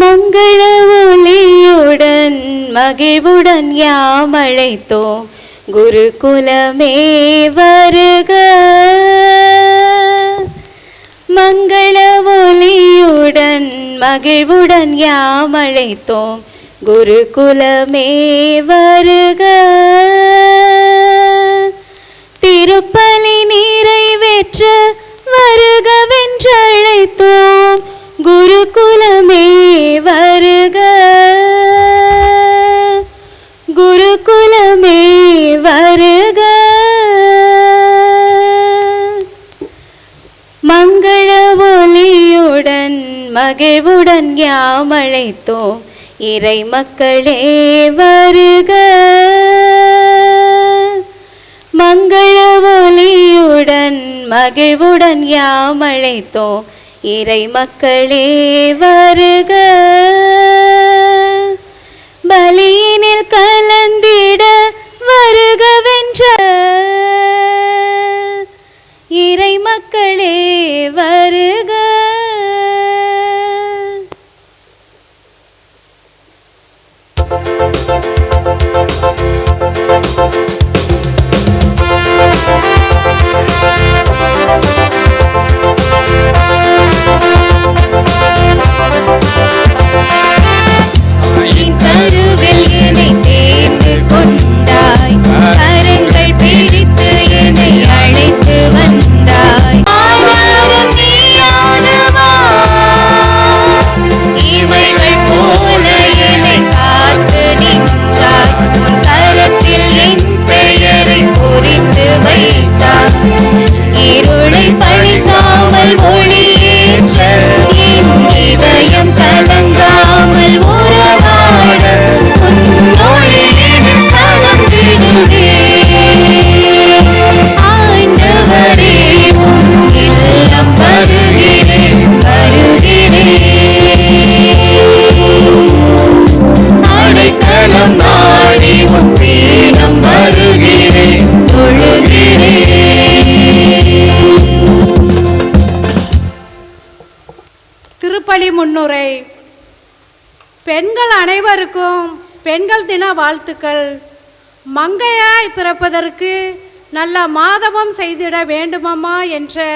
மங்கள ஒளியுடன் மகிழ்வுடன் யாம் அழைத்தோம் குருகுலமே வருக. மங்கள ஒளியுடன் மகிழ்வுடன் யாம் அழைத்தோம் குருகுலமே வருக. திருப்பலி நிறைவேற்ற வருகவென்றழைத்தோம் குருகுலமே வருக. குருகுலமே வருக. மங்கள ஒளியுடன் மகிழ்வுடன் யாம் அழைத்தோம் இறை மக்களே வருக. மங்கள ஒளியுடன் மகிழ்வுடன் யாம் அழைத்தோம் இறை மக்களே வருக. பலியினில் கலந்திட வருகவென்ற இறை மக்களே வருக. கருவில் என்னை தேர்ந்து கொண்டாய், கரங்கள் பிடித்து என்னை அழைத்து வந்தாய். ஆதாரம் நீயானவா, இவைகள் போல என்னை காத்து நின்றாய். உன் கரத்தில் என் பெயரை பொறித்து வைத்தாய். இருளை பழிக்காமல் ஒளியேற்ற என் இதயம் கலங்காமல் உறவாட உன்னோடு கலந்திடுவே. ஆண்டவரே உம் இல்லம் வருகிறேன் வருகிறேன். அடைக்கலம் நாடி உன் பீடம் வருகிறேன் தொழுகிறேன். திருப்பலி முன்னுரை. பெண்கள் அனைவருக்கும் பெண்கள் தின வாழ்த்துக்கள். மங்கையாய் பிறப்பதற்கு நல்ல மாதவம் செய்திட வேண்டுமம்மா என்ற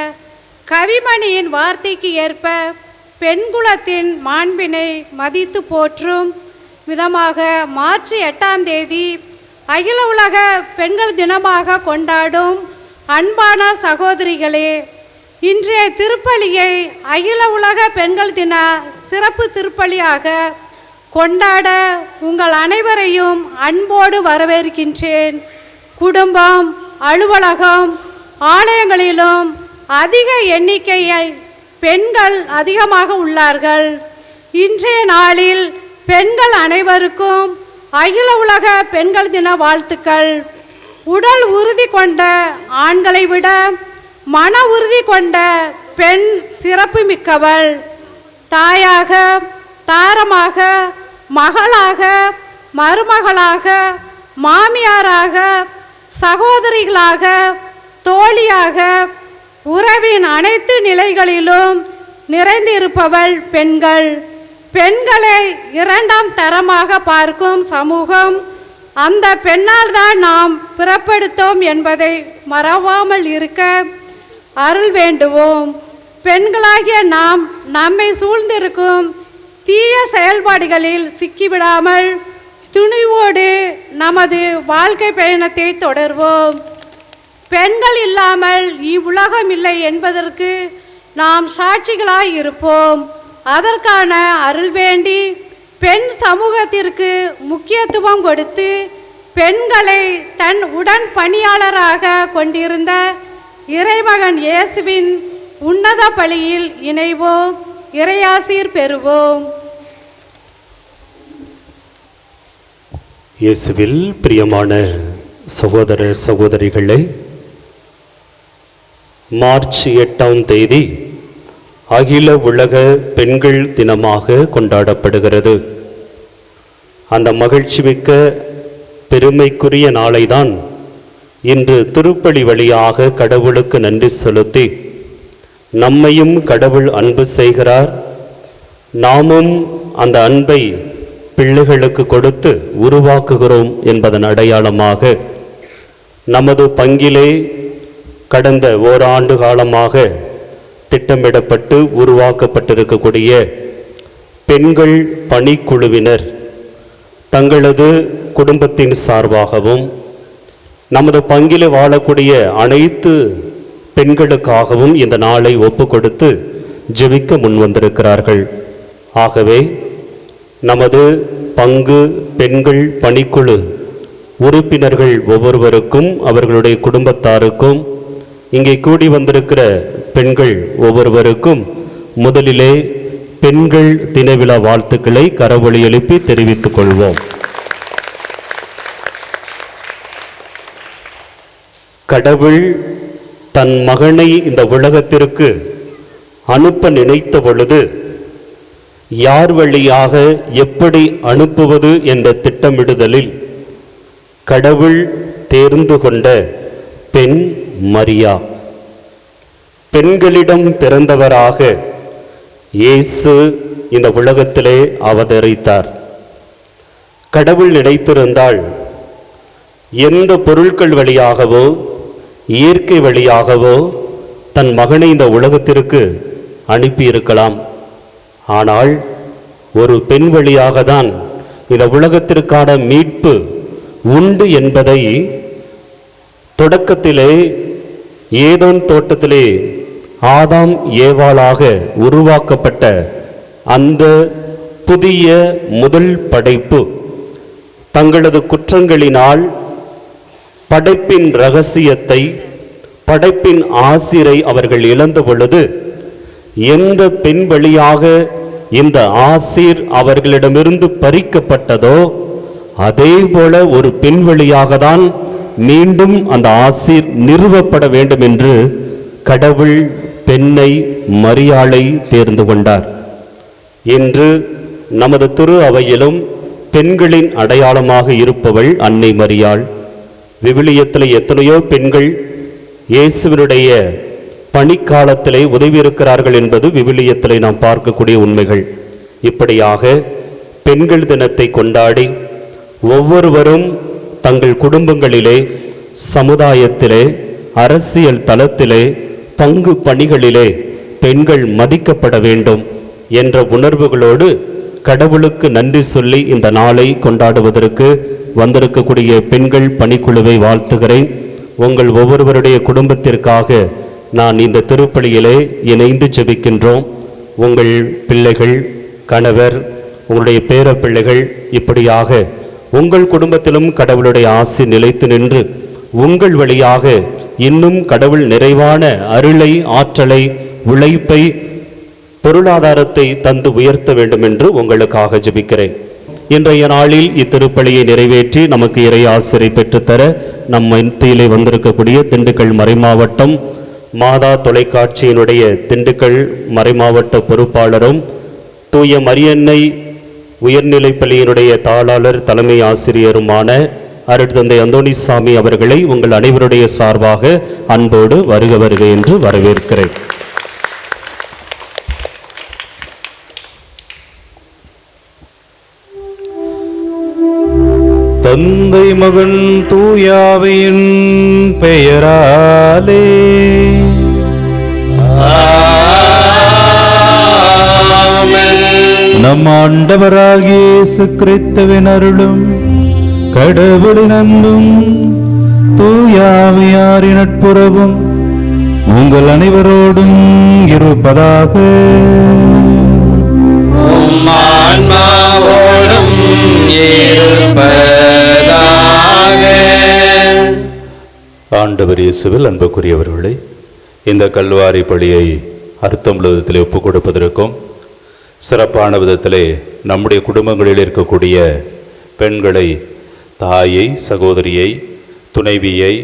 கவிமணியின் வார்த்தைக்கு ஏற்ப பெண்குலத்தின் மாண்பினை மதித்து போற்றும் விதமாக மார்ச் 8ஆம் தேதி அகில உலக பெண்கள் தினமாக கொண்டாடும் அன்பான சகோதரிகளே, இன்றைய திருப்பலியை அகில உலக பெண்கள் தின சிறப்பு திருப்பலியாக கொண்டாட உங்கள் அனைவரையும் அன்போடு வரவேற்கின்றேன். குடும்பம், அலுவலகம், ஆலயங்களிலும் அதிக எண்ணிக்கையை பெண்கள் அதிகமாக உள்ளார்கள். இன்றைய நாளில் பெண்கள் அனைவருக்கும் அகில உலக பெண்கள் தின வாழ்த்துக்கள். உடல் உறுதி கொண்ட ஆண்களை விட மன உறுதி கொண்ட பெண் சிறப்பு மிக்கவள். தாயாக, தாரமாக, மகளாக, மருமகளாக, மாமியாராக, சகோதரிகளாக, தோழியாக, உறவின் அனைத்து நிலைகளிலும் நிறைந்திருப்பவள் பெண்கள். பெண்களை இரண்டாம் தரமாக பார்க்கும் சமூகம் அந்த பெண்ணால் தான் நாம் பிறப்பெடுத்தோம் என்பதை மறவாமல் இருக்க அருள் வேண்டுவோம். பெண்களாகிய நாம் நம்மை சூழ்ந்திருக்கும் தீய செயல்பாடுகளில் சிக்கிவிடாமல் துணிவோடு நமது வாழ்க்கை பயணத்தை தொடர்வோம். பெண்கள் இல்லாமல் இவ்வுலகம் இல்லை என்பதற்கு நாம் சாட்சிகளாய் இருப்போம். அதற்கான அருள் வேண்டி பெண் சமூகத்திற்கு முக்கியத்துவம் கொடுத்து பெண்களை தன் உடன் பணியாளராக கொண்டிருந்த இறைமகன் இயேசுவின் உன்னத பலியில் இணைவோம், இறையாசீர் பெறுவோம். இயேசுவில் பிரியமான சகோதர சகோதரிகளே, மார்ச் 8ஆம் தேதி அகில உலக பெண்கள் தினமாக கொண்டாடப்படுகிறது. அந்த மகிழ்ச்சிமிக்க பெருமைக்குரிய நாளைதான் இன்று திருப்பலி வழியாக கடவுளுக்கு நன்றி செலுத்தி நம்மையும் கடவுள் அன்பு செய்கிறார், நாமும் அந்த அன்பை பிள்ளைகளுக்கு கொடுத்து உருவாக்குகிறோம் என்பதன் அடையாளமாக நமது பங்கிலே கடந்த ஓராண்டு காலமாக திட்டமிடப்பட்டு உருவாக்கப்பட்டிருக்கக்கூடிய பெண்கள் பணிக்குழுவினர் தங்களது குடும்பத்தின் சார்பாகவும் நமது பங்கிலே வாழக்கூடிய அனைத்து பெண்களுக்காகவும் இந்த நாளை ஒப்பு கொடுத்து ஜெபிக்க முன்வந்திருக்கிறார்கள். ஆகவே நமது பங்கு பெண்கள் பணிக்குழு உறுப்பினர்கள் ஒவ்வொருவருக்கும் அவர்களுடைய குடும்பத்தாருக்கும் இங்கே கூடி வந்திருக்கிற பெண்கள் ஒவ்வொருவருக்கும் முதலிலே பெண்கள் தினவிழா வாழ்த்துக்களை கரவொலி எழுப்பி தெரிவித்துக் கொள்வோம். கடவுள் தன் மகனை இந்த உலகத்திற்கு அனுப்ப நினைத்த பொழுது யார் வழியாக எப்படி அனுப்புவது என்ற திட்டமிடுதலில் கடவுள் தேர்ந்து கொண்ட பெண் மரியா, பெண்களிடம் பிறந்தவராக இயேசு இந்த உலகத்திலே அவதரித்தார். கடவுள் நினைத்திருந்தால் எந்த பொருட்கள் வழியாகவோ இயற்கை வழியாகவோ தன் மகனை இந்த உலகத்திற்கு அனுப்பியிருக்கலாம். ஆனால் ஒரு பெண் வழியாக தான் இந்த உலகத்திற்கான மீட்பு உண்டு என்பதை தொடக்கத்திலே ஏதோன் தோட்டத்திலே ஆதாம் ஏவாளாக உருவாக்கப்பட்ட அந்த புதிய முதல் படைப்பு தங்களது குற்றங்களினால் படைப்பின் இரகசியத்தை, படைப்பின் ஆசிரை அவர்கள் இழந்த பொழுது எந்த பெண் வழியாக இந்த ஆசீர் அவர்களிடமிருந்து பறிக்கப்பட்டதோ அதே போல ஒரு பெண் வழியாக தான் மீண்டும் அந்த ஆசீர் நிறுவப்பட வேண்டும் என்று கடவுள் பெண்ணை மரியாளை தேர்ந்து கொண்டார். இன்று நமது திரு அவையிலும் பெண்களின் அடையாளமாக இருப்பவள் அன்னை மரியாள். விவிலியத்தில் எத்தனையோ பெண்கள் இயேசுவினுடைய பணிக்காலத்திலே உதவி இருக்கிறார்கள் என்பது விவிலியத்திலே நாம் பார்க்கக்கூடிய உண்மைகள். இப்படியாக பெண்கள் தினத்தை கொண்டாடி ஒவ்வொருவரும் தங்கள் குடும்பங்களிலே, சமுதாயத்திலே, அரசியல் தளத்திலே, பங்கு பணிகளிலே பெண்கள் மதிக்கப்பட வேண்டும் என்ற உணர்வுகளோடு கடவுளுக்கு நன்றி சொல்லி இந்த நாளை கொண்டாடுவதற்கு வந்திருக்கக்கூடிய பெண்கள் பணிக்குழுவை வாழ்த்துகிறேன். உங்கள் ஒவ்வொருவருடைய குடும்பத்திற்காக நான் இந்த திருப்பலியிலே இணைந்து ஜெபிக்கின்றோம். உங்கள் பிள்ளைகள், கணவர், உங்களுடைய பேர பிள்ளைகள், இப்படியாக உங்கள் குடும்பத்திலும் கடவுளுடைய ஆசி நிலைத்து நின்று உங்கள் வழியாக இன்னும் கடவுள் நிறைவான அருளை, ஆற்றலை, உழைப்பை, பொருளாதாரத்தை தந்து உயர்த்த வேண்டும் என்று உங்களுக்காக ஜெபிக்கிறேன். இன்றைய நாளில் இத்திருப்பலியை நிறைவேற்றி நமக்கு இறை ஆசிரை பெற்றுத்தர நம் மத்தியிலே வந்திருக்கக்கூடிய திண்டுக்கல் மறைமாவட்டம் மாதா தொலைக்காட்சியினுடைய திண்டுக்கல் மறைமாவட்ட பொறுப்பாளரும் தூய மரியன்னை உயர்நிலைப்பள்ளியினுடைய தாளாளர் தலைமை ஆசிரியருமான அருட்தந்தை அந்தோணிசாமி அவர்களை உங்கள் அனைவருடைய சார்பாக அன்போடு வருக வருக என்று வரவேற்கிறேன். தந்தை மகன் தூயாவின் பெயராலே. நம் ஆண்டவராகிய இயேசு கிறிஸ்துவின் அருளும் கடவுளின் அன்பும் தூயாவியாரின் நட்புறவும் உங்கள் அனைவரோடும் இருப்பதாக. ஆண்டவர் இயேசுவில் அன்புக்குரியவர்களே, இந்த கல்வாரி பலியை அர்த்தம் விதத்திலே ஒப்புக் கொடுப்பதற்கும் சிறப்பான விதத்திலே நம்முடைய குடும்பங்களில் இருக்கக்கூடிய பெண்களை, தாயை, சகோதரியை, துணைவியை,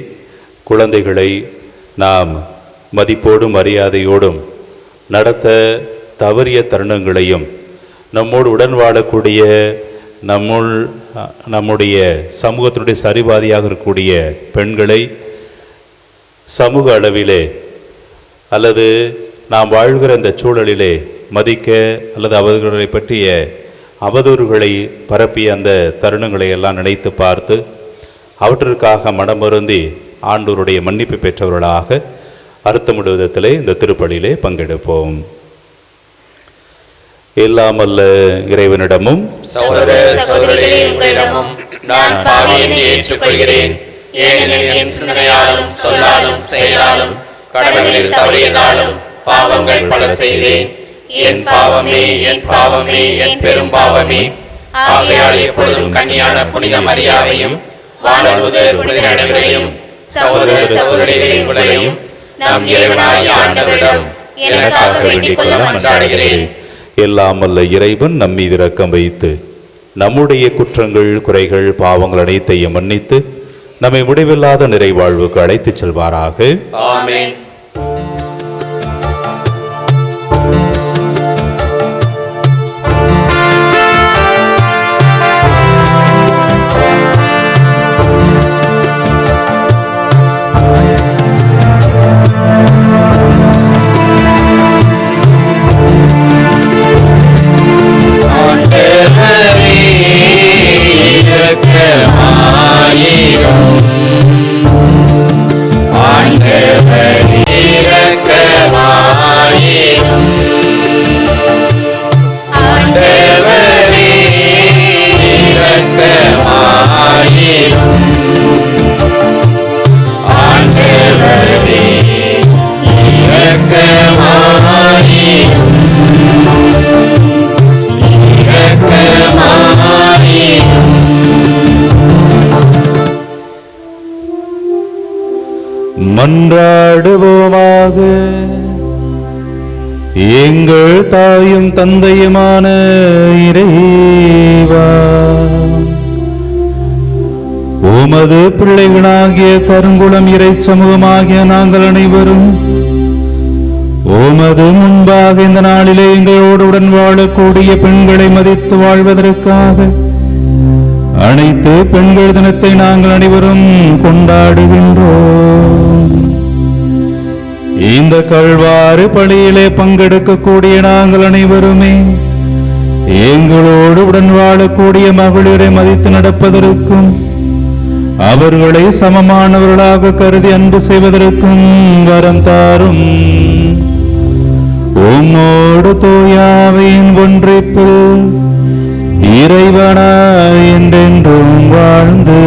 குழந்தைகளை நாம் மதிப்போடும் மரியாதையோடும் நடத்த தவறிய தருணங்களையும் நம்மோடு உடன் வாழக்கூடிய நம்முடைய சமூகத்தினுடைய சரிபாதியாக இருக்கக்கூடிய பெண்களை சமூக அளவிலே அல்லது நாம் வாழ்கிற இந்த சூழலிலே மதிக்க அல்லது அவர்களை பற்றிய அவதூறுகளை பரப்பிய அந்த தருணங்களை எல்லாம் நினைத்து பார்த்து அவற்றிற்காக மனமருந்தி ஆண்டவருடைய மன்னிப்பு பெற்றவர்களாக அர்த்தமிடும் விதத்திலே இந்த திருப்பலியிலே பங்கெடுப்போம். எல்லாமல்ல இறைவனிடமும் நான் பாவியை ஏற்றுக்கொள்கிறேன். ஏனெனில் என் சிந்தனையாலும் சொல்லாலும் செயலாலும் கடவுளில் தவறியதாலும் பாவங்கள் பல செய்தேன். என் பாவமே, என் பாவமே, என் பெரும் பாவமே. ஆகையால் எப்பொழுதும் கன்னியான புனித மரியாதையும் வானதூதர் புனித அனைவரையும் சகோதர சகோதரிகளை உங்களையும் நம் இறைவனாகிய ஆண்டவரிடம் எனக்காக வேண்டிக் கொள்ள மன்றாடுகிறேன். எல்லாம் வல்ல இறைவன் நம் மீது இரக்கம் வைத்து நம்முடைய குற்றங்கள், குறைகள், பாவங்கள் அனைத்தையும் மன்னித்து நம்மை முடிவில்லாத நிறைவாழ்வுக்கு அழைத்துச் செல்வாராக. ஆமென். மன்றாடுவோமாக. எங்கள் தாயும் தந்தையுமான இறைவா, உமது பிள்ளைகளாகிய கருங்குளம் இறை சமூகமாகிய நாங்கள் அனைவரும் உமது முன்பாக இந்த நாளிலே எங்களோடு உடன் வாழக்கூடிய பெண்களை மதித்து வாழ்வதற்காக அனைத்து பெண்கள் தினத்தை நாங்கள் அனைவரும் கொண்டாடுகின்றோம். இந்த கல்வாரி பலியிலே பங்கெடுக்கக்கூடிய நாங்கள் அனைவருமே எங்களோடு உடன் வாழக்கூடிய மகளிரை மதித்து நடப்பதற்கும் அவர்களை சமமானவர்களாக கருதி அன்பு செய்வதற்கும் வரம் தாரும். உம்மோடு தூயாவின் ஒன்றிப்பில் இறைவனாய் என்றென்றும் வாழ்ந்து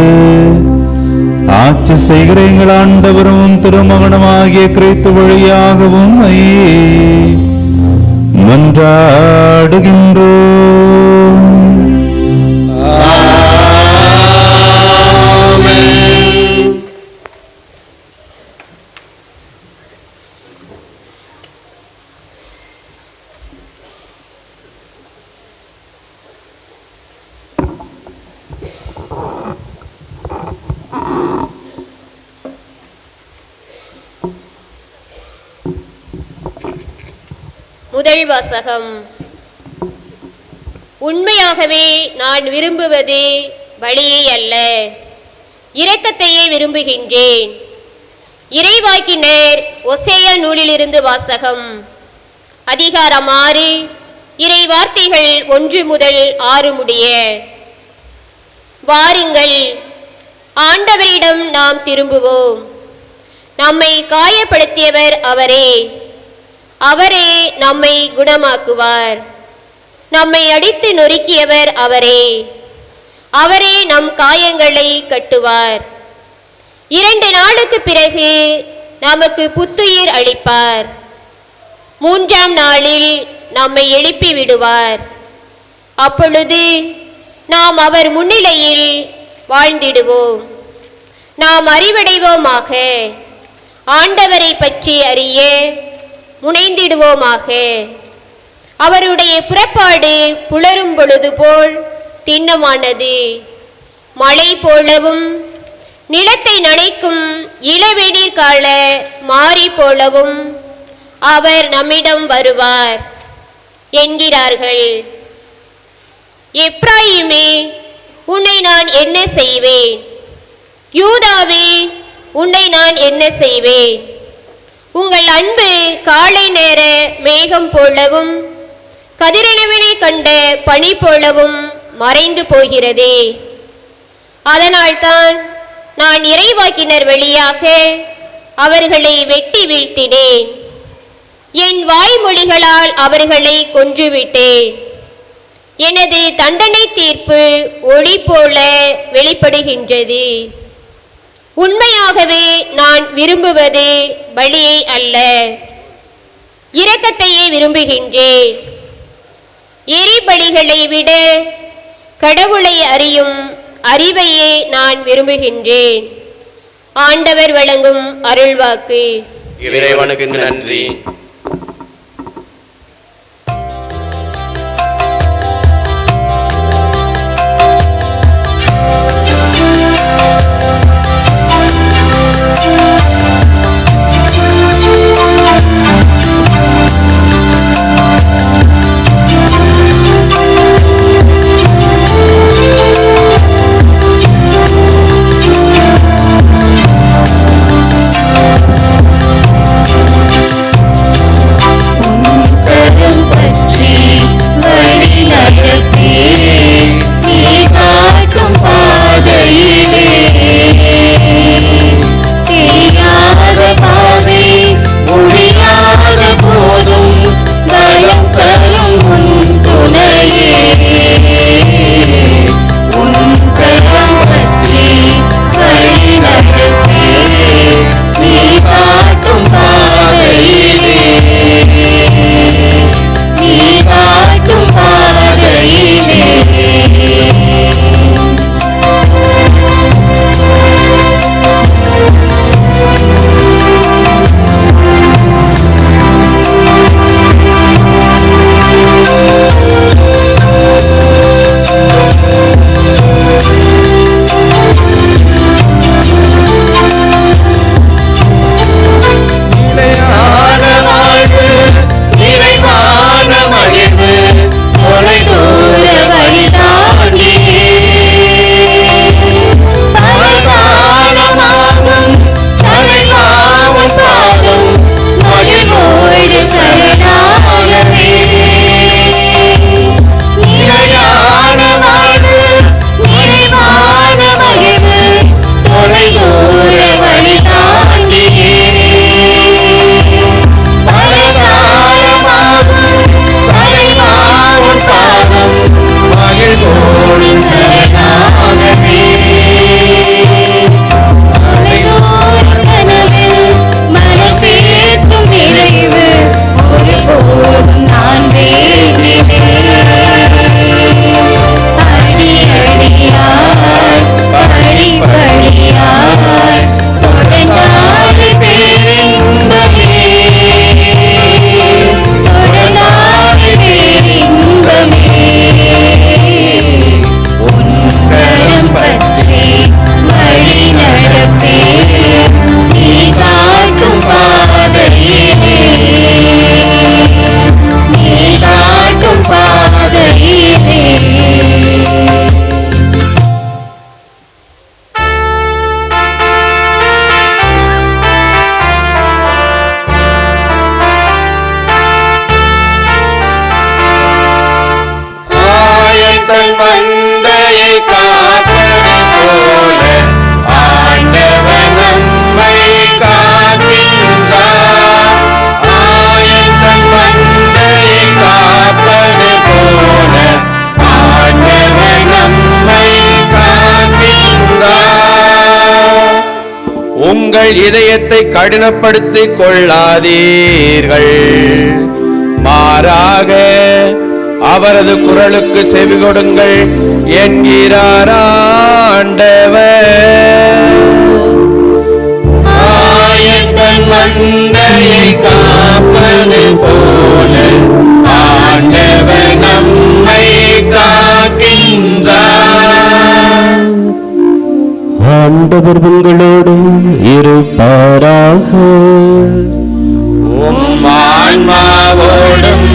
ஆட்சி செய்கிற எங்கள் ஆண்டவரும் திருமகனுமாகிய கிறிஸ்து வழியாகவும் மன்றாடுகின்றோம். முதல் வாசகம். உண்மையாகவே நான் விரும்புவது பலியை அல்ல, இரக்கத்தையே விரும்புகின்றேன். இறைவாக்கினர் ஒசேயா நூலிலிருந்து வாசகம். அதிகாரம் 6, இறை வார்த்தைகள் 1 முதல் 6 முடிய. வாருங்கள், ஆண்டவரிடம் நாம் திரும்புவோம். நம்மை காயப்படுத்தியவர் அவரே. அவரே நம்மை குணமாக்குவார். நம்மை அடித்து நொறுக்கியவர் அவரே. அவரே நம் காயங்களை கட்டுவார். 2 நாளுக்கு பிறகு நமக்கு புத்துயிர் அளிப்பார். 3ஆம் நாளில் நம்மை எழுப்பி விடுவார். அப்பொழுது நாம் அவர் முன்னிலையில் வாழ்ந்திடுவோம். நாம் அறிவடைவோமாக. ஆண்டவரை பற்றி அறிய முனைந்திடுவோமாக. அவருடைய புறப்பாடு புலரும் பொழுது போல் திண்ணமானது. மழை போலவும் நிலத்தை நனைக்கும் இளவேநீர் கால மாறி போலவும் அவர் நம்மிடம் வருவார் என்கிறார்கள். எப்ராயிமே, உன்னை நான் என்ன செய்வேன்? யூதாவே, உன்னை நான் என்ன செய்வேன்? உங்கள் அன்பு காலை நேர மேகம் போலவும் கதிரவனை கண்ட பனி போலவும் மறைந்து போகிறதே. அதனால்தான் நான் இறைவாக்கினர் வழியாக அவர்களை வெட்டி வீழ்த்தினேன். என் வாய்மொழிகளால் அவர்களை கொன்றுவிட்டேன். எனது தண்டனை தீர்ப்பு ஒளி போல வெளிப்படுகின்றது. உண்மையாகவே நான் விரும்புவது பலியை அல்ல, இரக்கத்தையே விரும்புகின்றேன். எரிபலிகளை விட கடவுளை அறியும் அறிவையே நான் விரும்புகின்றேன். ஆண்டவர் வழங்கும் அருள்வாக்கு. இறைவனுக்கு நன்றி. உங்கள் இதயத்தை கடினப்படுத்திக் கொள்ளாதீர்கள், மாறாக அவரது குரலுக்கு செவி கொடுங்கள் என்கிறார் ஆண்டவர். ஆயத்தன் மந்தையை காப்பது போல ஆண்டவர் நம்மை காக்கின்றார். ஆண்டவர் உங்களோடும் இருப்பாராக. உம் ஆன்மாவோடும்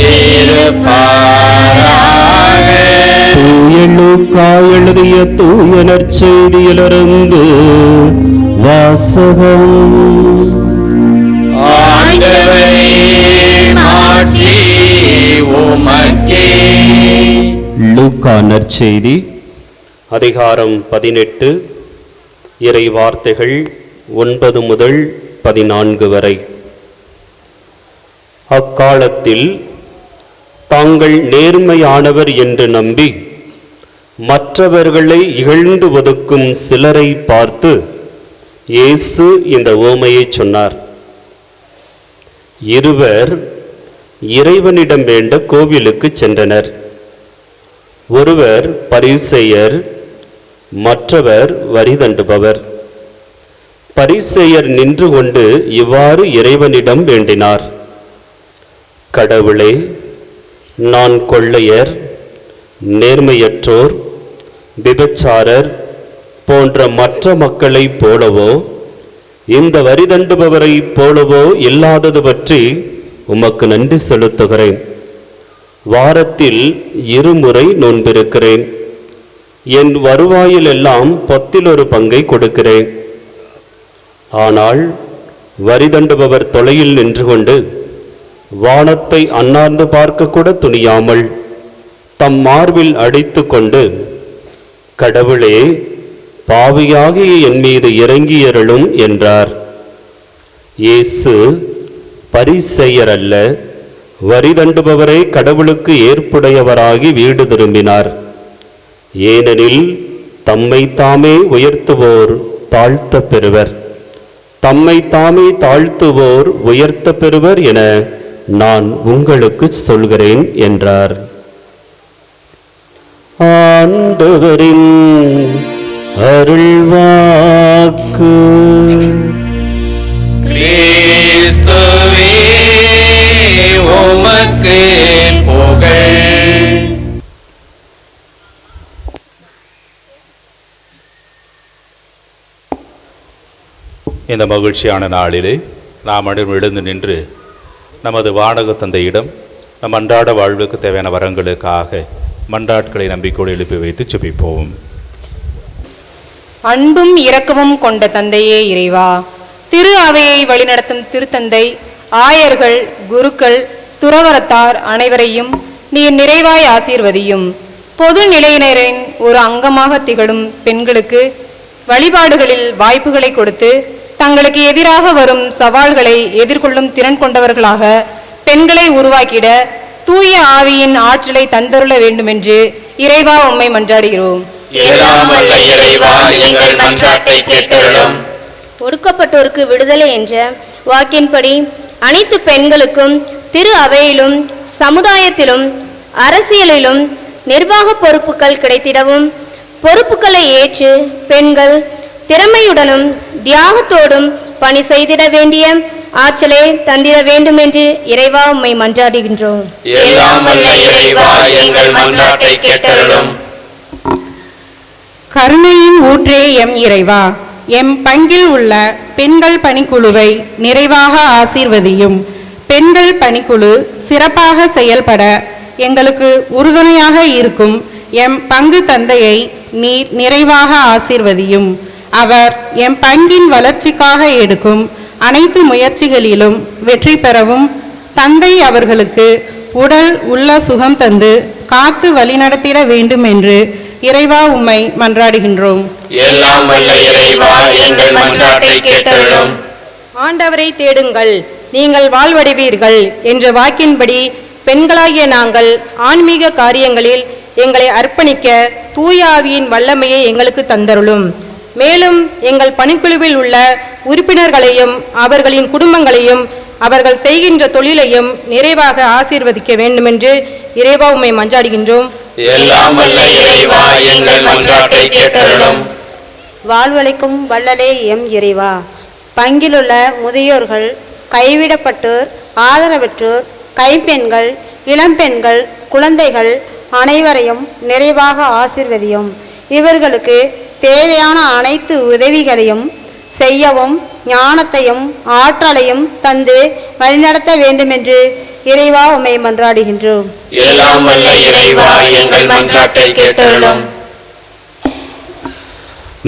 இருப்பாராக. தூய லூக்கா எழுதிய தூய நற்செய்தியிலிருந்து வாசகம். ஆண்டவரே, மாட்சி உமக்கே. லூக்கா நற்செய்தி அதிகாரம் 18, இறை வார்த்தைகள் 9 முதல் 14 வரை. அக்காலத்தில் தாங்கள் நேர்மையானவர் என்று நம்பி மற்றவர்களை இகழ்ந்து ஒதுக்கும் சிலரை பார்த்து இயேசு இந்த உவமையை சொன்னார். இருவர் இறைவனிடம் வேண்ட கோவிலுக்கு சென்றனர். ஒருவர் பரிசேயர், மற்றவர் வரி தண்டுபவர். பரிசேயர் நின்று கொண்டு இவ்வாறு இறைவனிடம் வேண்டினார்: கடவுளே, நான் கொள்ளையர், நேர்மையற்றோர், விபச்சாரர் போன்ற மற்ற மக்களைப் போலவோ இந்த வரி தண்டுபவரைப் போலவோ இல்லாதது பற்றி உமக்கு நன்றி செலுத்துகிறேன். வாரத்தில் 2 முறை நோன்பிருக்கிறேன். என் வருவாயிலெல்லாம் 10 பங்கை கொடுக்கிறேன். ஆனால் வரி தண்டுபவர் தொலையில் நின்று கொண்டு வானத்தை அண்ணார்ந்து பார்க்க கூட துணியாமல் தம் மார்பில் அடித்து கொண்டு, கடவுளே, பாவியாகிய என் மீது இறங்கியருளும் என்றார். இயேசு பரிசேயர் அல்ல, வரி தண்டுபவரே கடவுளுக்கு ஏற்புடையவராகி வீடு திரும்பினார். ஏனெனில் தம்மை தாமே உயர்த்துவோர் தாழ்த்த பெறுவர், தம்மை தாமே தாழ்த்துவோர் உயர்த்த பெறுவர் என நான் உங்களுக்கு சொல்கிறேன் என்றார். ஆண்டவரின் அருள்வாக்கு. கிறிஸ்துவே, உமக்கு புகழ். இந்த மகிழ்ச்சியான நாளிலே நாம் அனைவரும் எழுந்து நின்று நமது வானக தந்தையிடம் நம் அன்றாட வாழ்வுக்கு தேவையான வரங்களுக்காக மன்றாட்களை நம்பிக்கையோடு எழுப்பி வைத்து ஜெபிப்போம். அன்பும் இரக்கமும் கொண்ட தந்தையே இறைவா, திரு அவையை வழிநடத்தும் திருத்தந்தை, ஆயர்கள், குருக்கள், துறவரத்தார் அனைவரையும் நீர் நிறைவாய் ஆசீர்வதியும். பொது நிலையினரின் ஒரு அங்கமாக திகழும் பெண்களுக்கு வழிபாடுகளில் வாய்ப்புகளை கொடுத்து தங்களுக்கு எதிராக வரும் சவால்களை எதிர்கொள்ளும் திறன் கொண்டவர்களாக பெண்களை உருவாக்கிட தூய ஆவியின் ஆற்றலை தந்தருள வேண்டுமென்று இறைவா உம்மை மன்றாடுகிறோம். ஒடுக்கப்பட்டோருக்கு விடுதலை என்ற வாக்கின்படி அனைத்து பெண்களுக்கும் திரு அவையிலும் சமுதாயத்திலும் அரசியலிலும் நிர்வாக பொறுப்புகள் கிடைத்திடவும், பொறுப்புகளை ஏற்று பெண்கள் திறமையுடனும் தியாகத்தோடும் பணி செய்திட வேண்டிய ஆற்றலை தந்திட வேண்டும் என்று இறைவா உம்மை மன்றாடுகின்றோம். கருணையின் ஊற்றே எம் இறைவா, எம் பங்கில் உள்ள பெண்கள் பணிக்குழுவை நிறைவாக ஆசீர்வதியும். பெண்கள் பணிக்குழு சிறப்பாக செயல்பட எங்களுக்கு உறுதுணையாக இருக்கும் எம் பங்கு தந்தையை நீர் நிறைவாக ஆசீர்வதியும். அவர் எம் பங்கின் வளர்ச்சிக்காக எடுக்கும் அனைத்து முயற்சிகளிலும் வெற்றி பெறவும், தந்தை அவர்களுக்கு உடல் உள்ள சுகம் தந்து காத்து வழிநடத்திட வேண்டும் என்று இறைவா உம்மை மன்றாடுகின்றோம். ஆண்டவரை தேடுங்கள், நீங்கள் வாழ்வடைவீர்கள் என்ற வாக்கின்படி பெண்களாகிய நாங்கள் ஆன்மீக காரியங்களில் எங்களை அர்ப்பணிக்க தூய ஆவியின் வல்லமையை எங்களுக்கு தந்தருளும். மேலும் எங்கள் பணிக்குழுவில் உள்ள உறுப்பினர்களையும் அவர்களின் குடும்பங்களையும் அவர்கள் செய்கின்ற தொழிலையும் நிறைவாக ஆசீர்வதிக்க வேண்டுமென்று இறைவா உம்மை மன்றாடுகின்றோம். எல்லாம் வல்ல இறைவா எங்கள் மன்றாட்டை கேட்டருளும். வாழ்வளிக்கும் வள்ளலே எம் இறைவா, பங்கிலுள்ள முதியோர்கள், கைவிடப்பட்டோர், ஆதரவற்றோர், கைப்பெண்கள், இளம்பெண்கள், குழந்தைகள் அனைவரையும் நிறைவாக ஆசீர்வதியும். இவர்களுக்கு தேவையான அனைத்து உதவிகளையும் செய்யவும் ஞானத்தையும் ஆற்றலையும் தந்து வழிநடத்த வேண்டுமென்று இறைவா உம்மை மன்றாடுகின்றோம். எல்லாம் வல்ல இறைவா எங்கள் மன்றாட்டை கேட்டருளும்.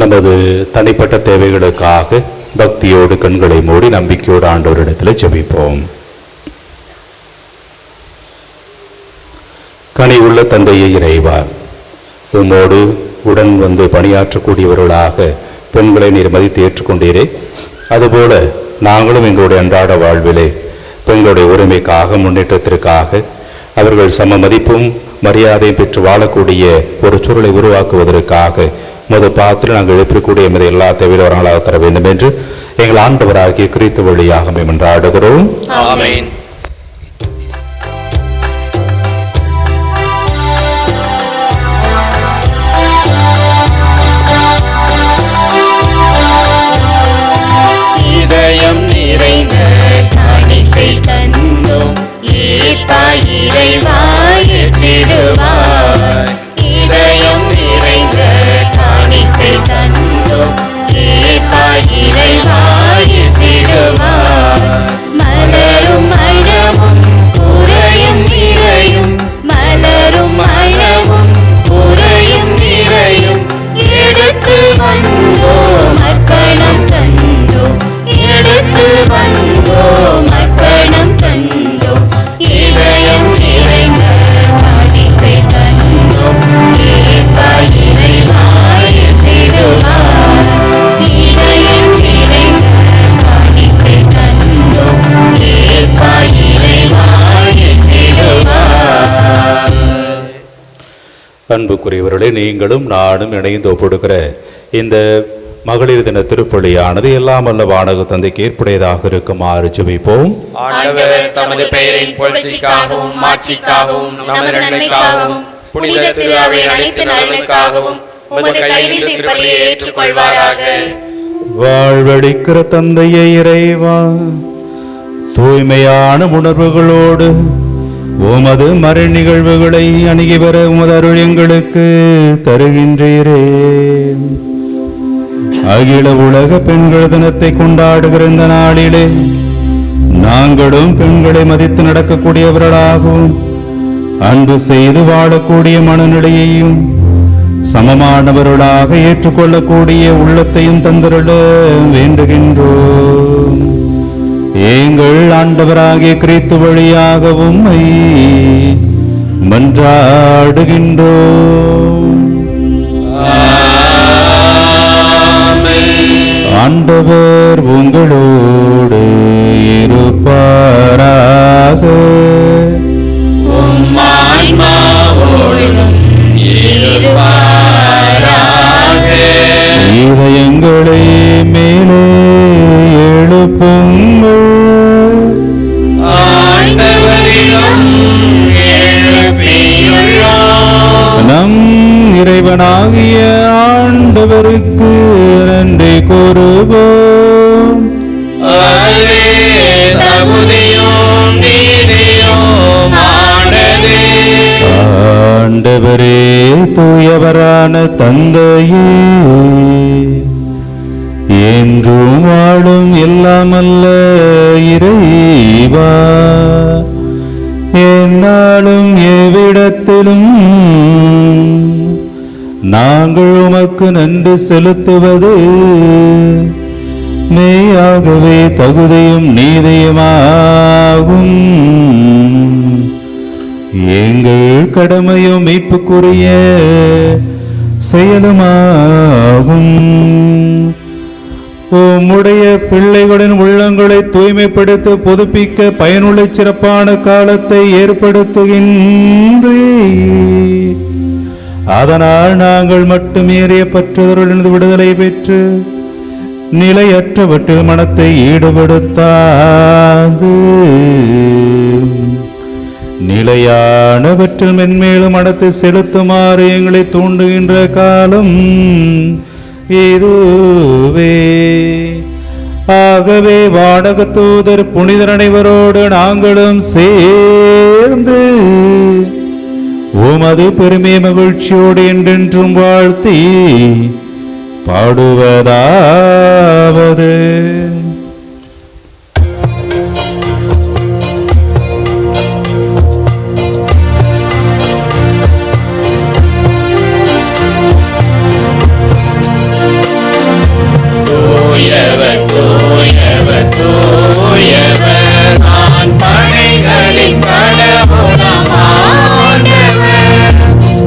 நமது தனிப்பட்ட தேவைகளுக்காக பக்தியோடு கண்களை மூடி நம்பிக்கையோடு ஆண்டவரிடத்தில் ஜெபிப்போம். கனி உள்ள தந்தையே இறைவா, உம்மோடு உடன் வந்து பணியாற்றக்கூடியவர்களாக பெண்களை நீர் மதித்து ஏற்றுக்கொண்டீரே, அதுபோல நாங்களும் எங்களுடைய அன்றாட வாழ்விலே பெண்களுடைய உரிமைக்காக, முன்னேற்றத்திற்காக, அவர்கள் சம மதிப்பும் மரியாதையும் பெற்று வாழக்கூடிய ஒரு சூழலை உருவாக்குவதற்காக பாத்திரம் நாங்கள் எழுப்பக்கூடிய எமது எல்லா தேவையுள்ளவர்களாக தர வேண்டும் என்று எங்கள் ஆண்டவராகிய கிறிஸ்து வழியாக மன்றாடுகிறோம். ஆமென். இதயம் நிறைந்த காணிக்கை தந்தோம், ஏற்பாய் இறைவா ஏற்றிடுவாய். இதயம் நிறைந்த காணிக்கை தந்தோம், ஏற்பாய் இறைவா ஏற்றிடுவாய். மலரும் மணமும் புரையும் நிறையும், மலரும் மணமும் புரையும் நிறையும், எடுத்து வந்தோம் அர்ப்பணம் தந்தோம், எடுத்து வந்தோம் அர்ப்பணம் தந்தோம். இதயம் நிறைந்த காணிக்கை தந்தோம், ஏற்பாய் இறைவா ஏற்றிடுவாய். இதயம் நிறைந்த காணிக்கை தந்தோம், ஏற்பாய் இறைவா ஏற்றிடுவாய். அன்புக்குரியவர்களே, நீங்களும் நானும் இணைந்து ஒப்படுகிற இந்த மகளிர் தின திருப்பலியானது எல்லாம் அல்ல வானக தந்தைக்கு ஏற்புடையதாக இருக்குமாறு ஜெபிப்போம். ஆண்டவர் தமது பெயரின் புகழ்ச்சிக்காகவும் மாட்சிக்காகவும் நமது நன்மைக்காகவும் புனித திரு அவையின் அனைத்து நலனுக்காகவும் உமது கையில் திருப்பலியை ஏற்றுக்கொள்வாராக. வாழ்வழிக்கிற தந்தையே இறைவா, தூய்மையான உணர்வுகளோடு உமது மறை நிகழ்வுகளை அணுகி வர உமது அருள் எங்களுக்கு தருகின்றீரே. அகில உலக பெண்கள் தினத்தை கொண்டாடுகிற இந்த நாளிலே நாங்களும் பெண்களை மதித்து நடக்கக்கூடியவர்களாகவும் அன்பு செய்து வாழக்கூடிய மனநிலையையும் சமமானவர்களாக ஏற்றுக்கொள்ளக்கூடிய உள்ளத்தையும் தந்திருள வேண்டுகின்றோம். எங்கள் ஆண்டவராகிய கிறிஸ்து வழியாகவும் மன்றாடுகின்றோம். ஆண்டவர் உங்களோடு இருப்பாராக. இதயங்களை மேலே எழுப்புங்கள். நம் இறைவனாகிய ஆண்டவருக்கு நன்றி கூறுவோம். ஆண்டவரே, தூயவரான தந்தையே, என்றும் வாழும் எல்லாமல்ல இறைவா, எந்நாளும் எவ்விடத்திலும் நாங்கள் உமக்கு நன்றி செலுத்துவது மெய்யாகவே தகுதியும் நீதியுமாகும். எங்கள் கடமையும் மீட்புக்குரிய செயலுமாகும். உம்முடைய பிள்ளைகளின் உள்ளங்களை தூய்மைப்படுத்த புதுப்பிக்க பயனுள்ள சிறப்பான காலத்தை ஏற்படுத்துகின்றே. அதனால் நாங்கள் மட்டுமே எறியப்பட்டவர்களிருந்து விடுதலை பெற்று நிலையற்றவற்றில் மனத்தை ஈடுபடுத்தாது நிலையானவற்றில் மென்மேலும் மனத்தை செலுத்துமாறு எங்களை தூண்டுகின்ற காலம் இதுவே. ஆகவே வானக தூதர் புனிதர் அனைவரோடு நாங்களும் சேர்ந்து உமது பெருமை மகிழ்ச்சியோடு என்றென்றும் வாழ்த்தி பாடுவதாவது. தூயவர் தூயவர் தூயவர் நான் படைகளின் கடவுளாம் ஆண்டவர்.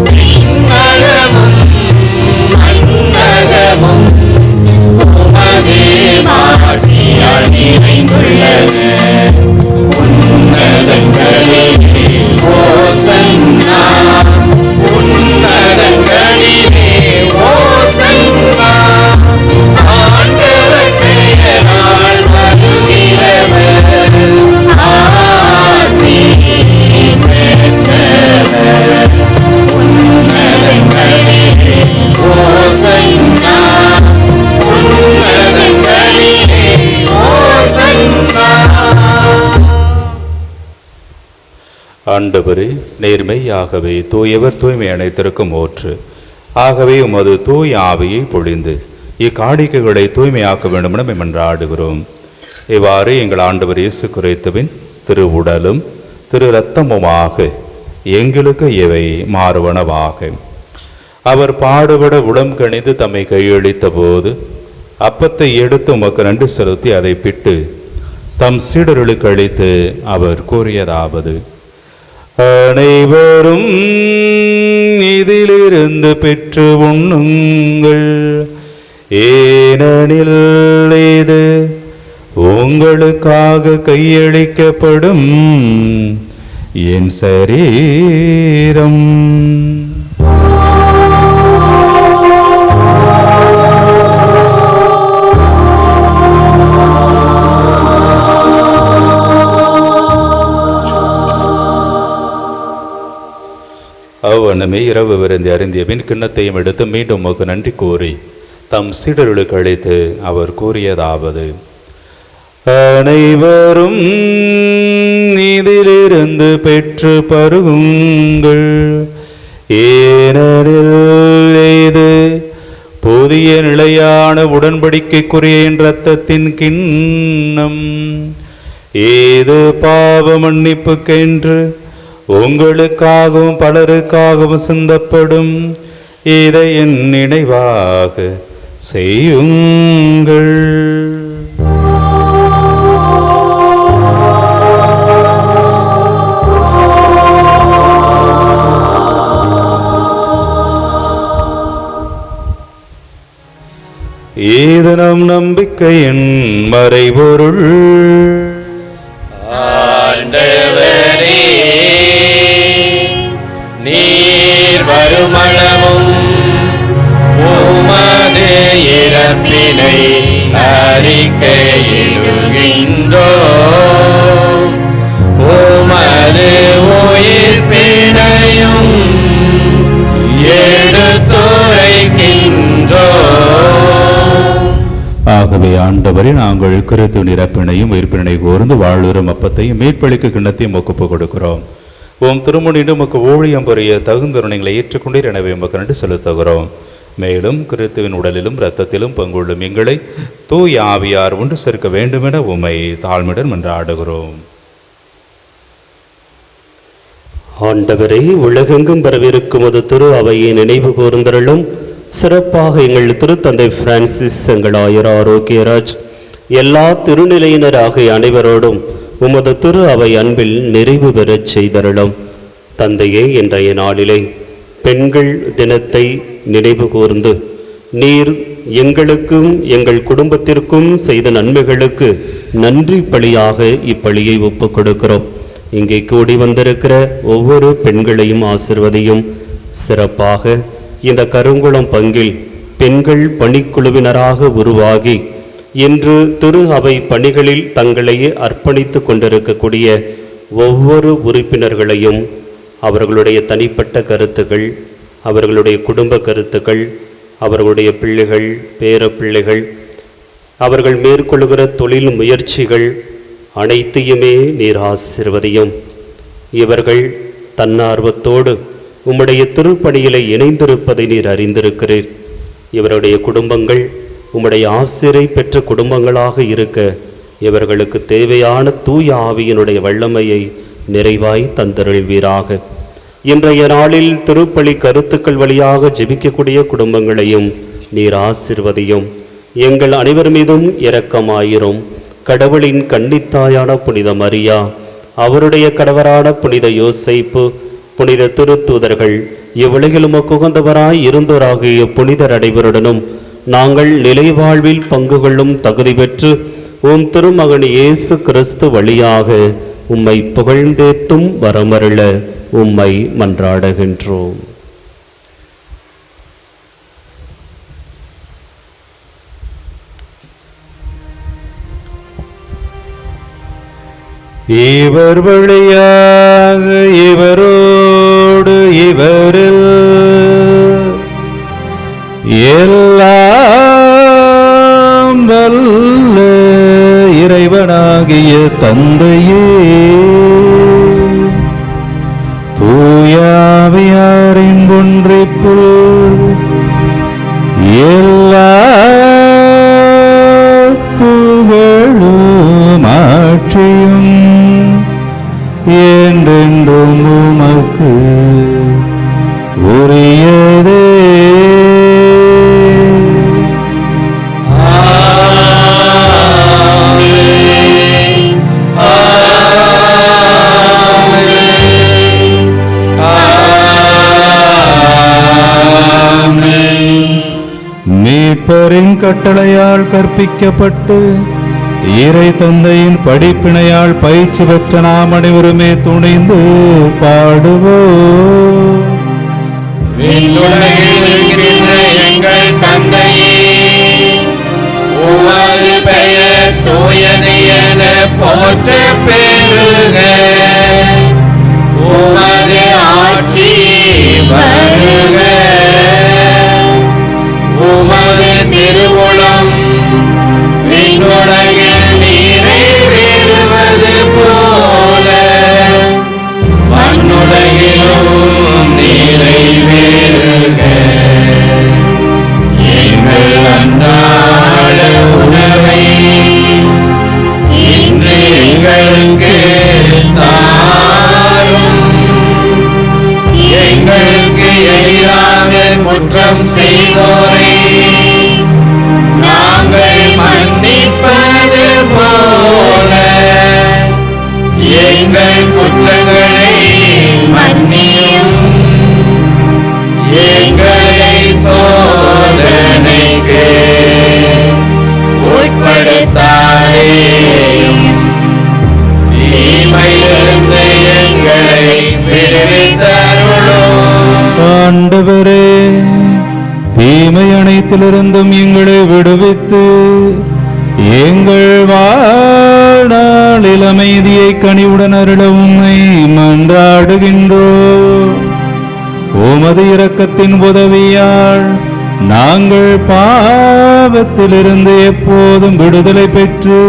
விண்ணகமும் மண்ணகமும் உமது மாட்சியால் நிறைந்துள்ளன. உன்னதங்களிலே ஓசன்னா, உன்னதங்களிலே ஓசன்னா. ஆண்டவர் பெயரால் வருகிறவர் ஆசி பெற்றவர். உன்னதங்களிலே ஓசன்னா, உன்னதங்களிலே ஓசன்னா. ஆண்டவரே, நேர்மையாகவே தூயவர் தூய்மை அனைத்திற்கும் ஊற்று. ஆகவே உமது தூய் ஆவியை பொழிந்து இக்காணிக்கைகளை தூய்மையாக்க வேண்டுமென மன்றாடுகிறோம். இவ்வாறு எங்கள் ஆண்டவர் இயேசு கிறிஸ்துவின் திரு உடலும் திரு இரத்தமுமாக எங்களுக்கு இவை மாறுவனவாக. அவர் பாடுபட உடம் கணிந்து தம்மை கையளித்த போது அப்பத்தை எடுத்து உமக்கு நன்றி செலுத்தி அதை பிட்டு தம் சீடர்களுக்கு அளித்து அவர் கூறியதாவது: அனைவரும் இதிலிருந்து பெற்று உண்ணுங்கள், ஏனெனில் இது உங்களுக்காக கையளிக்கப்படும் என் சரீரம். அவ்வண்ணமே இரவு விருந்தி அருந்திய பின் கிண்ணத்தையும் எடுத்து மீண்டும் உமக்கு நன்றி கூறி தம் சீடர்களுக்கு அழைத்து அவர் கூறியதாவது: அனைவரும் இதிலிருந்து பெற்று பருகுங்கள், ஏனெனில் இது புதிய நிலையான உடன்படிக்கைக்குரிய என் இரத்தத்தின் கிண்ணம். ஏது பாவ மன்னிப்புக்கென்று உங்களுக்காகவும் பலருக்காகவும் சிந்தப்படும். இதை என் நினைவாக செய்யுங்கள். இது நம் நம்பிக்கையின் மறைபொருள். ஆண்டவரே, நீர் வருமளவும் உமது இறப்பினை அறிக்கையிடுகின்றோம், உமது உயிர்ப்பினையும் எடுத்துரைக்கின்றோம். ஆகவே ஆண்டவரே, நாங்கள் கிறிஸ்துவின் இறப்பினையும் உயிர்ப்பினை கூர்ந்து வாழ்வுறும் அப்பத்தையும் மீட்பளிக்கு கிண்ணத்தையும் ஒப்புக் கொடுக்கிறோம். உம் திருமுனின்று உமக்கு ஊழியம் புரிய தகுந்தருணங்களை ஏற்றுக்கொண்டீர், எனவே உமக்கு நன்றி செலுத்துகிறோம். மேலும் கிறிஸ்துவின் உடலிலும் இரத்தத்திலும் பங்குள்ளும் எங்களை தூய ஆவியார் ஒன்று சேர்க்க வேண்டுமென உம்மை தாழ்மையுடன் மன்றாடுகிறோம். ஆண்டவரே, உலகெங்கும் பரவிருக்கும் அது திரு அவையை நினைவு கூர்ந்தருளும். சிறப்பாக எங்கள் திருத்தந்தை பிரான்சிஸ், எங்கள் ஆயர் ஆரோக்கியராஜ், எல்லா திருநிலையினராகிய அனைவரோடும் உமது திரு அவை அன்பில் நிறைவு பெறச் செய்தருளும். தந்தையே, இன்றைய நாளிலே பெண்கள் தினத்தை நினைவு கூர்ந்து நீர் எங்களுக்கும் எங்கள் குடும்பத்திற்கும் செய்த நன்மைகளுக்கு நன்றி பலியாக இப்பலியை ஒப்புக் கொடுக்கிறோம். இங்கே கூடி வந்திருக்கிற ஒவ்வொரு பெண்களையும் ஆசிர்வதியும். சிறப்பாக இந்த கருங்குளம் பங்கில் பெண்கள் பணிக்குழுவினராக உருவாகி இன்று திரு அவை பணிகளில் தங்களையே அர்ப்பணித்து கொண்டிருக்கக்கூடிய ஒவ்வொரு உறுப்பினர்களையும் அவர்களுடைய தனிப்பட்ட கருத்துக்கள், அவர்களுடைய குடும்ப கருத்துக்கள், அவர்களுடைய பிள்ளைகள், பேரப்பிள்ளைகள், அவர்கள் மேற்கொள்கிற தொழில் முயற்சிகள் அனைத்தையுமே நீர் ஆசீர்வதியும். இவர்கள் தன்னார்வத்தோடு உம்முடைய திருப்பணியிலே இணைந்திருப்பதை நீர் அறிந்திருக்கிறீர். இவருடைய குடும்பங்கள் உம்முடைய ஆசிரை பெற்ற குடும்பங்களாக இருக்க இவர்களுக்கு தேவையான தூய ஆவியினுடைய வல்லமையை நிறைவாய் தந்தருள்வீராக. இன்றைய நாளில் திருப்பலி கருத்துக்கள் வழியாக ஜெபிக்கக்கூடிய குடும்பங்களையும் நீர் ஆசீர்வதியும். எங்கள் அனைவர் மீதும் இரக்கமாயிரும். கடவுளின் கன்னித்தாயான புனித மரியா, அவருடைய கணவரான புனித யோசேப்பு, புனித திருத்தூதர்கள், இவ்வுலகில் உமக்கு உகந்தவராய் இருந்தோராகிய புனிதர் அனைவருடனும் நாங்கள் நிலைவாழ்வில் பங்கு கொள்ளும் தகுதி பெற்று உம் திருமகன் இயேசு கிறிஸ்து வழியாக உம்மை புகழ்ந்தேத்தும் வரமருள உம்மை மன்றாடுகின்றோம். இவர் வழியாக இவரோடு இவரில் எல்லாம் வல்ல இறைவனாகிய தந்தையே, தூயாவியாரின் ஒன்றிப்பில் எல்லா புகழும் ஆட்சியும் என்றென்றும் உமக்கு உரியதே. மீட்பரின் கட்டளையால் கற்பிக்கப்பட்டு இறை தந்தையின் படிப்பினையால் பயிற்சி பெற்ற நாம் அனைவருமே துணிந்து பாடுவோம். எங்கள் தந்தையே, உமது பெயர் தூயது என போற்ற பெறுக. உமது ஆட்சி வருக. உமது திருவுளம் விண்ணுலகில் நிறைவேறுவது போல மண்ணுலகிலும் நிறைவேறுக. எங்கள் அன்றாட உணவை இன்று எங்களுக்கு தாரும். எங்களுக்கு எதிராக குற்றம் செய்தோரை நாங்கள் மன்னிப்பது போல எங்கள் குற்றங்களை மன்னியும். எங்களை சோதனைக்கு உட்படுத்தாதேயும், தீமையிலிருந்து எங்களை விடுவித்தருளும். ஆண்டவரே, தீமை அனைத்திலிருந்தும் எங்களை விடுவித்து எங்கள் வாழ்நாளில் அமைதியை கனிவுடன் அருள உம்மை மன்றாடுகின்றோம். உமது இரக்கத்தின் உதவியால் நாங்கள் பாவத்திலிருந்து எப்போதும் விடுதலை பெற்று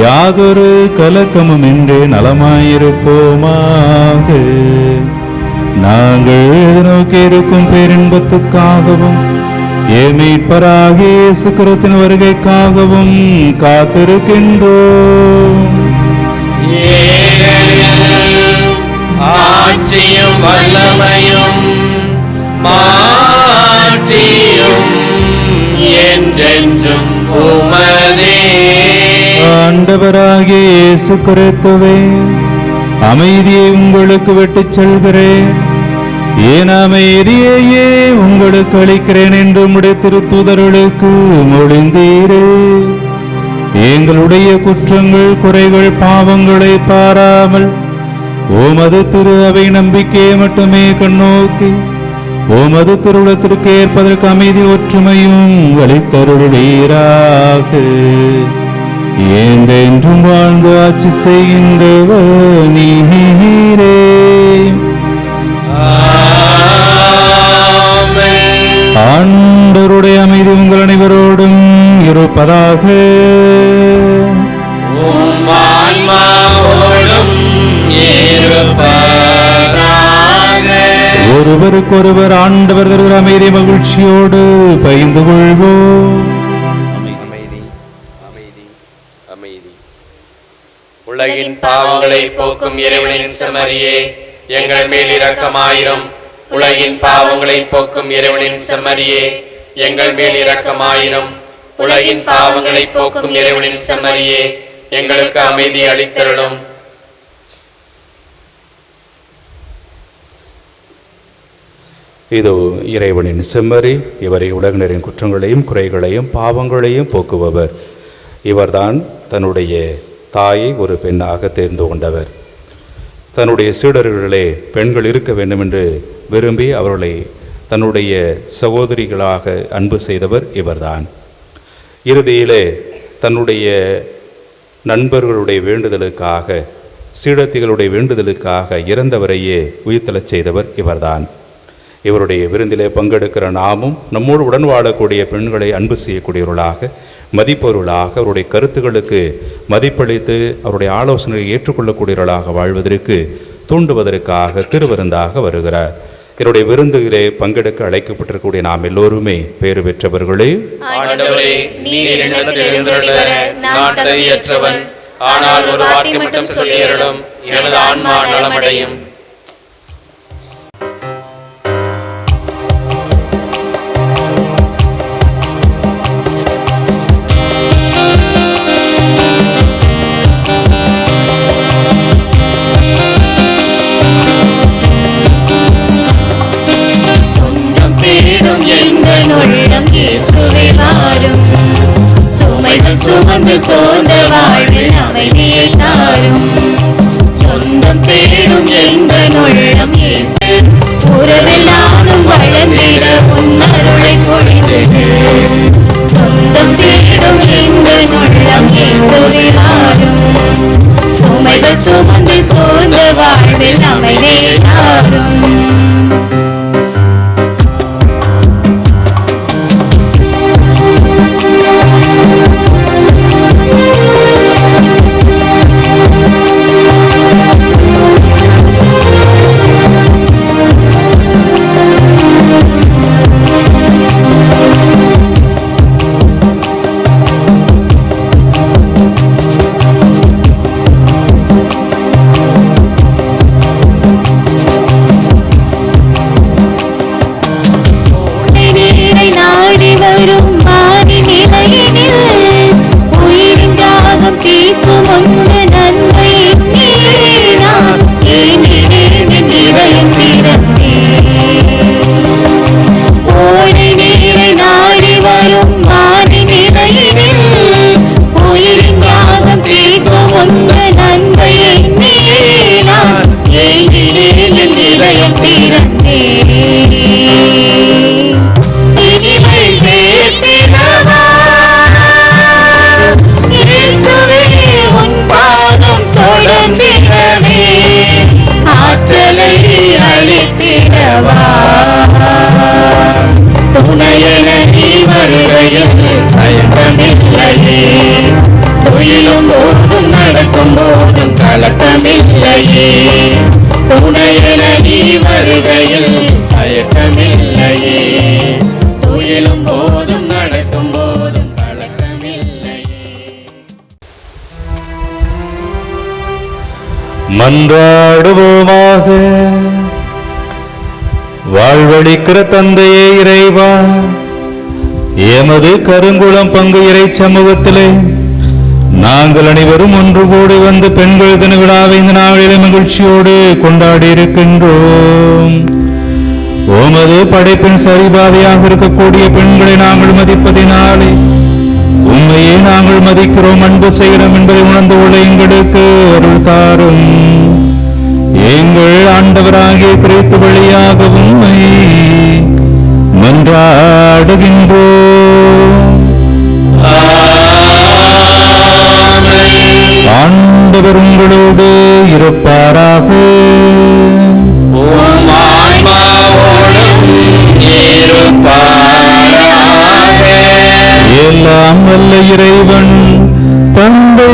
யாதொரு கலக்கமும் இன்றி நலமாயிருப்போமாக. நாங்கள் எதிர்நோக்கி இருக்கும் பேரின்பத்துக்காகவும் மீட்பராகிய இயேசு கிறிஸ்துவின் வருகைக்காகவும் காத்திருக்கின்றோம். ஆட்சியும் வல்லமையும் மாட்சியும் என்றென்றும் உமதே. ஆண்டவராகிய இயேசு கிறிஸ்துவே, அமைதியை உங்களுக்கு விட்டுச் செல்கிறேன், என் அமைதியையே உங்களுக்கு அளிக்கிறேன் என்று உம்முடைய திருத்தூதர்களுக்கு மொழிந்தீரே. எங்களுடைய குற்றங்கள், குறைகள், பாவங்களை பாராமல் உமது திரு அவை நம்பிக்கையை மட்டுமே கண்ணோக்கி உமது திருவுளத்திற்கு ஏற்பதற்கு அமைதி ஒற்றுமையும் வழித்தருளீராக. என்றென்றும் வாழ்ந்து ஆட்சி செய்கின்றவர் நீரே. ஆண்டவருடைய அமைதி உங்கள் அனைவரோடும் இருப்பதாக. ஒருவருக்கொருவர் ஆண்டவர் தருகிற அமைதி மகிழ்ச்சியோடு பகிர்ந்து கொள்வோம். உலகின் பாவங்களை போக்கும் இறைவனின் செம்மறியே, எங்கள் மேல் இரக்கமாயிரும். உலகின் பாவங்களை போக்கும் இறைவனின் செம்மறியே, எங்கள் மேல் இரக்கமாயிரும். உலகின் பாவங்களை போக்கும் இறைவனின் செம்மறியே, எங்களுக்கு அமைதி அளித்தருளும். இதோ இறைவனின் செம்மறி, இவரை உலகினரின் குற்றங்களையும் குறைகளையும் பாவங்களையும் போக்குபவர். இவர்தான் தன்னுடைய தாயை ஒரு பெண்ணாக தேர்ந்து கொண்டவர். தன்னுடைய சீடர்களே பெண்கள் இருக்க வேண்டும் என்று விரும்பி அவர்களை தன்னுடைய சகோதரிகளாக அன்பு செய்தவர் இவர்தான். இறுதியிலே தன்னுடைய நண்பர்களுடைய வேண்டுதலுக்காக, சீடத்திகளுடைய வேண்டுதலுக்காக இறந்தவரையே உயிர்த்தெழச் செய்தவர் இவர்தான். இவருடைய விருந்திலே பங்கெடுக்கிற நாமும் நம்மோடு உடன் வாழக்கூடிய பெண்களை அன்பு செய்யக்கூடியவர்களாக, மதிப்பவர்களாக, அவருடைய கருத்துக்களுக்கு மதிப்பளித்து அவருடைய ஆலோசனையை ஏற்றுக்கொள்ளக்கூடியவர்களாக வாழ்வதற்கு தூண்டுவதற்காக திருவிருந்தாக வருகிறார். இவருடைய விருந்திலே பங்கெடுக்க அழைக்கப்பட்டிருக்கக்கூடிய நாம் எல்லோருமே பேறு பெற்றவர்களே. ஆனால் ஒரு வார்த்தை மட்டும் சொல்லியருளும், எனது ஆன்மா நலமடையும். சுமந்து சோர்ந்த வாழ்வில் அமைதியை தாரும். சொந்தம் தேடும் எங்கள் உள்ளம் இயேசு, உறவில் நானும் வளர்ந்திட உன்னருளை பொழிந்தது. சொந்தம் தேடும் எங்கள் உள்ளம் இயேசுவே வாரும். சுமைகள் சுமந்து சோர்ந்த வாழ்வில் அமைதியை தாரும். துயிலும் போதும் நடக்கும் போதும் கலக்கமில்லையே, துணையென நீ வருகையில் தயக்கமில்லையே. துயிலும் போதும் நடக்கும் போதும் கலக்கமில்லையே. மன்றாடுவோமாக. வாழ்வளிக்கிற தந்தையே இறைவா, எமது கருங்குளம் பங்கு இறை சமூகத்திலே நாங்கள் அனைவரும் ஒன்று கூடி வந்து பெண்கள் தின விழாவை இந்த நாளிலே மகிழ்ச்சியோடு கொண்டாடி இருக்கின்றோம். உமது படைப்பின் சரிபாதையாக இருக்கக்கூடிய பெண்களை நாங்கள் மதிப்பதினாலே உண்மையே நாங்கள் மதிக்கிறோம், அன்பு செய்கிறோம் என்பதை உணர்ந்து உள்ள எங்களுக்கு அருள் தாரும். எங்கள் ஆண்டவராகிய கிறிஸ்து வழியாக உம்மை மன்றாடுகின்றோம். ஆண்டவர் உங்களோடு இருப்பாராக. எல்லாம் வல்ல இறைவன் தந்தை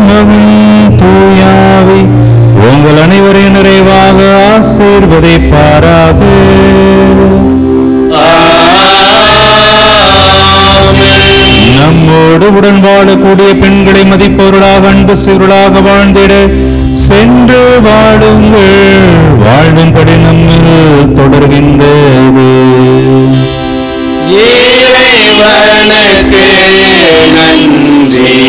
மகன் தூயாவி உங்கள் அனைவரையும் நிறைவாக ஆசீர்வதிப்பாராக. நம்மோடு உடன் வாழக்கூடிய பெண்களை மதிப்பவர்களாக அன்பு சிறுவர்களாக வாழ்ந்திட சென்று வாழுங்கள். வாழும்படி நம்மில் தொடர்கின்றது. இறைவனுக்கு நன்றி.